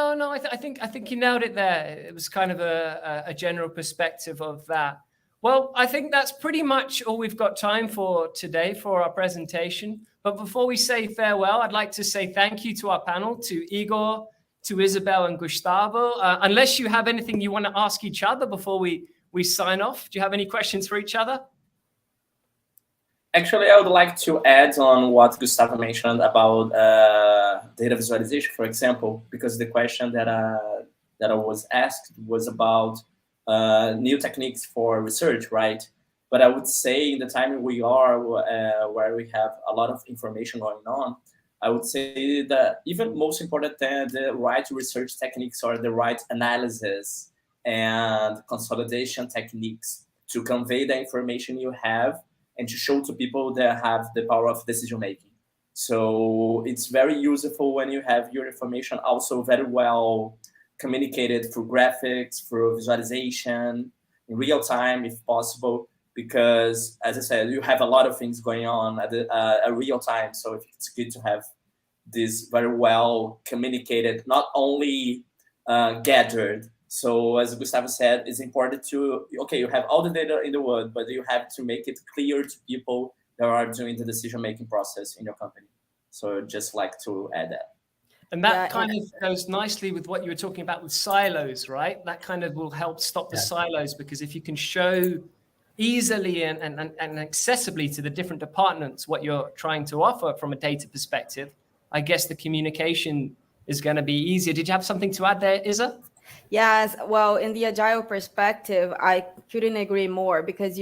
I think you nailed it there. It was kind of a general perspective of that. Well, I think that's pretty much all we've got time for today for our presentation. But before we say farewell, I'd like to say thank you to our panel, to Igor, to Isabella and Gustavo. Unless you have anything you want to ask each other before we sign off. Do you have any questions for each other? Actually, I would like to add on what Gustavo mentioned about data visualization, for example, because the question that I was asked was about new techniques for research, right? But I would say in the time we are where we have a lot of information going on, I would say that even most important than the right research techniques are the right analysis and consolidation techniques to convey the information you have and to show to people that have the power of decision making. So it's very useful when you have your information also very well communicated through graphics, through visualization, in real time if possible, because as I said, you have a lot of things going on at a real time. So it's good to have this very well communicated, not only gathered. So as Gustavo said, it's important to, you have all the data in the world, but you have to make it clear to people that are doing the decision-making process in your company. So just like to add that. And that kind of goes nicely with what you were talking about with silos, right? That kind of will help stop the silos, because if you can show easily and accessibly to the different departments what you're trying to offer from a data perspective, I guess the communication is going to be easier. Did you have something to add there, Isa? Yes, well, in the Agile perspective, I couldn't agree more, because,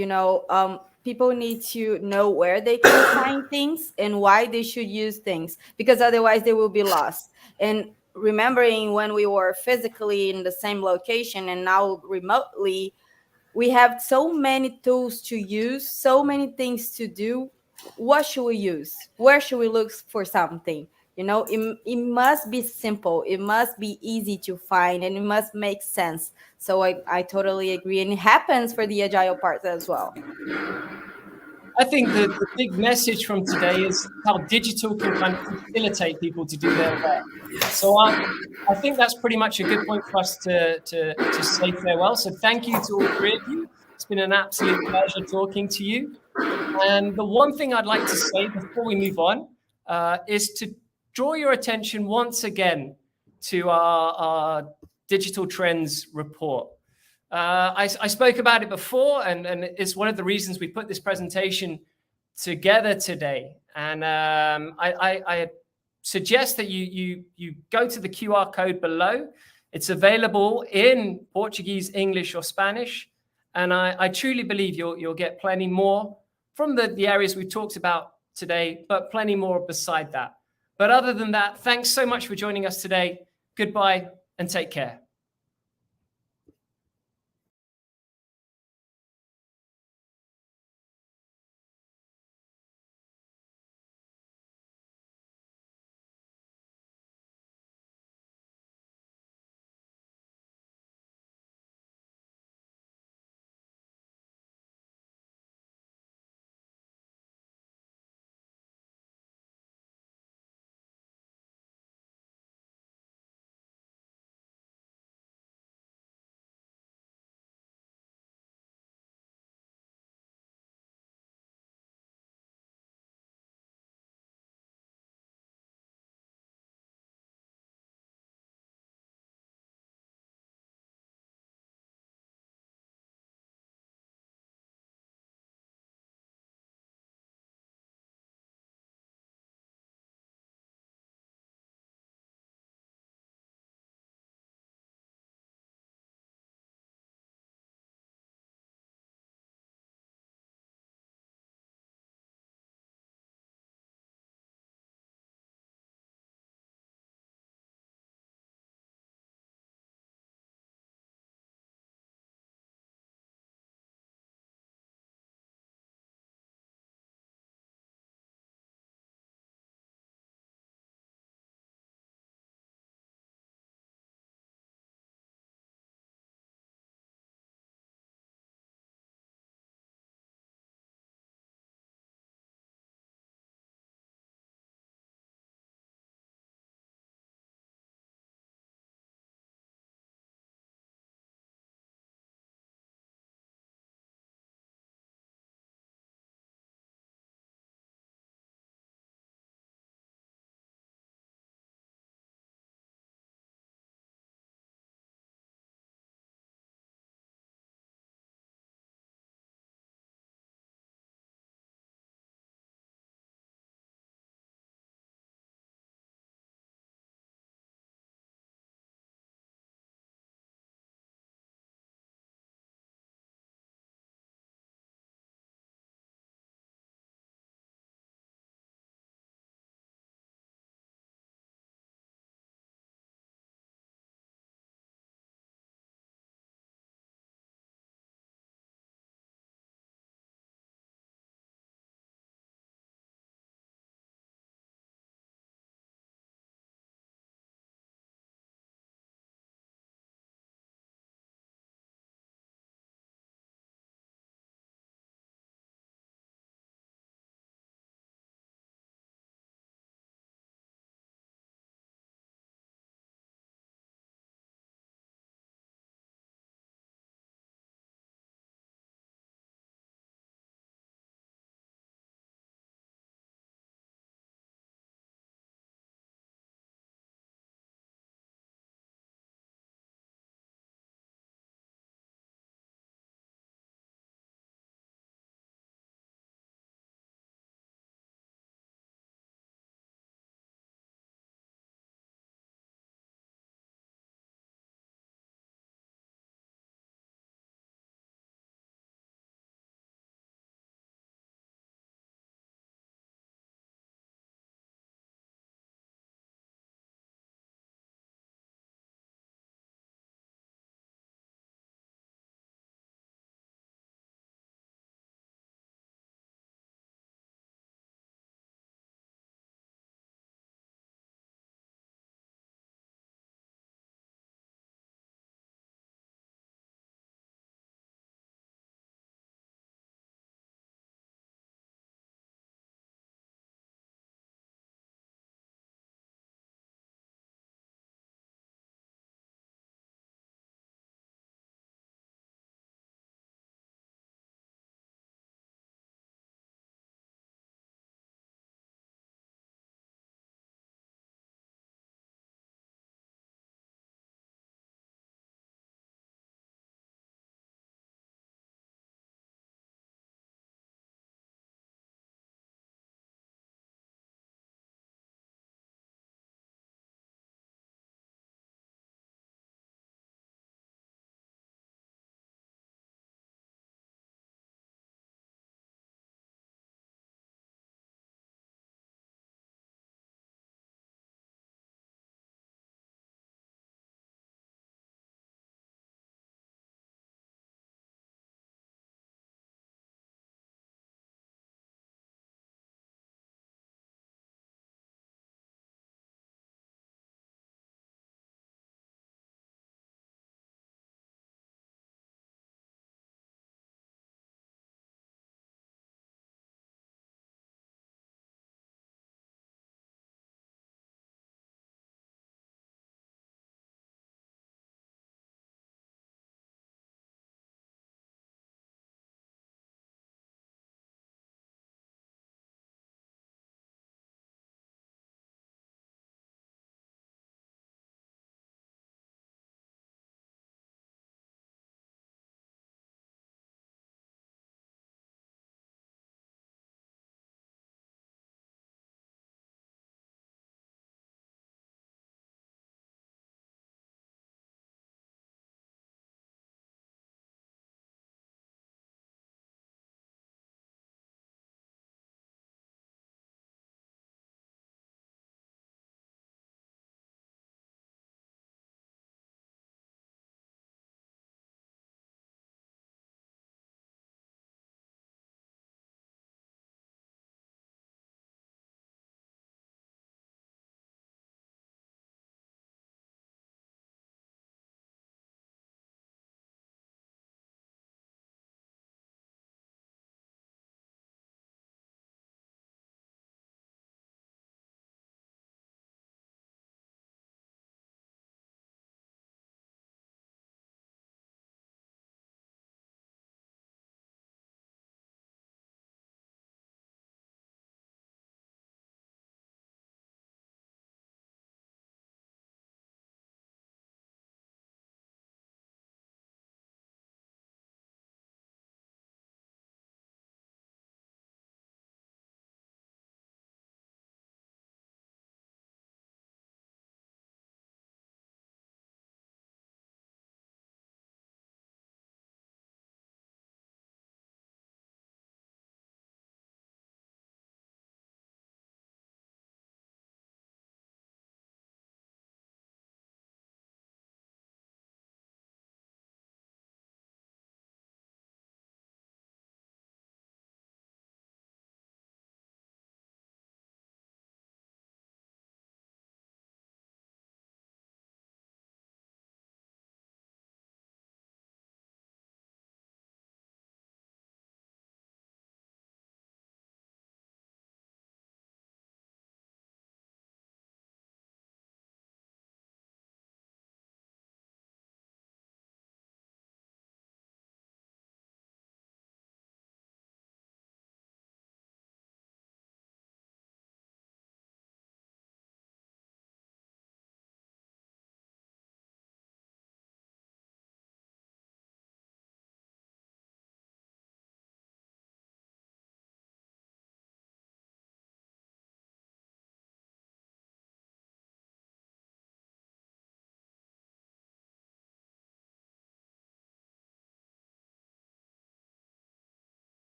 people need to know where they can find things and why they should use things, because otherwise they will be lost. And remembering when we were physically in the same location and now remotely, we have so many tools to use, so many things to do. What should we use? Where should we look for something? It must be simple. It must be easy to find, and it must make sense. So I totally agree. And it happens for the Agile part as well. I think the big message from today is how digital can kind of facilitate people to do their work. So I think that's pretty much a good point for us to say farewell. So thank you to all three of you. It's been an absolute pleasure talking to you. And the one thing I'd like to say before we move on is to draw your attention once again to our digital trends report. I spoke about it before, and it's one of the reasons we put this presentation together today. And I suggest that you go to the QR code below. It's available in Portuguese, English, or Spanish. And I truly believe you'll get plenty more from the areas we've talked about today, but plenty more beside that. But other than that, thanks so much for joining us today. Goodbye and take care.